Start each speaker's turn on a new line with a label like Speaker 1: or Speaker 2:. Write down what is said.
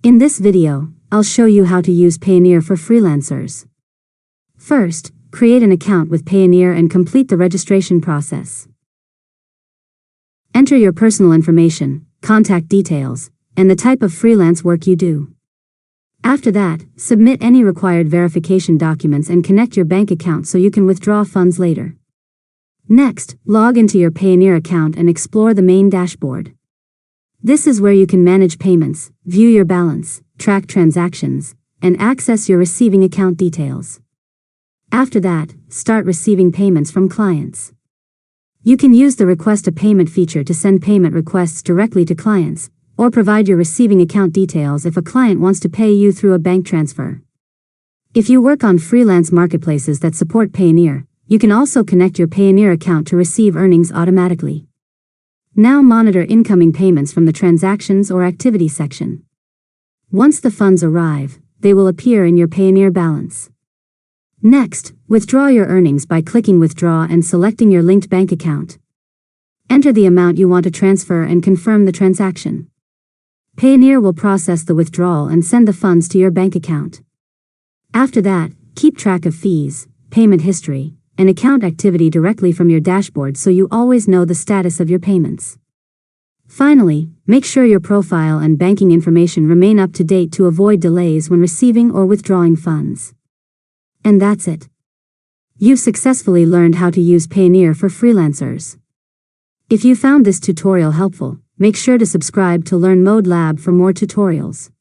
Speaker 1: In this video, I'll show you how to use Payoneer for freelancers. First, create an account with Payoneer and complete the registration process. Enter your personal information, contact details, and the type of freelance work you do. After that, submit any required verification documents and connect your bank account so you can withdraw funds later. Next, log into your Payoneer account and explore the main dashboard. This is where you can manage payments, view your balance, track transactions, and access your receiving account details. After that, start receiving payments from clients. You can use the Request a Payment feature to send payment requests directly to clients, or provide your receiving account details if a client wants to pay you through a bank transfer. If you work on freelance marketplaces that support Payoneer, you can also connect your Payoneer account to receive earnings automatically. Now monitor incoming payments from the Transactions or Activity section. Once the funds arrive, they will appear in your Payoneer balance. Next, withdraw your earnings by clicking Withdraw and selecting your linked bank account. Enter the amount you want to transfer and confirm the transaction. Payoneer will process the withdrawal and send the funds to your bank account. After that, keep track of fees, payment history, and account activity directly from your dashboard so you always know the status of your payments. Finally, make sure your profile and banking information remain up to date to avoid delays when receiving or withdrawing funds. And that's it. You've successfully learned how to use Payoneer for freelancers. If you found this tutorial helpful, make sure to subscribe to Learn Mode Lab for more tutorials.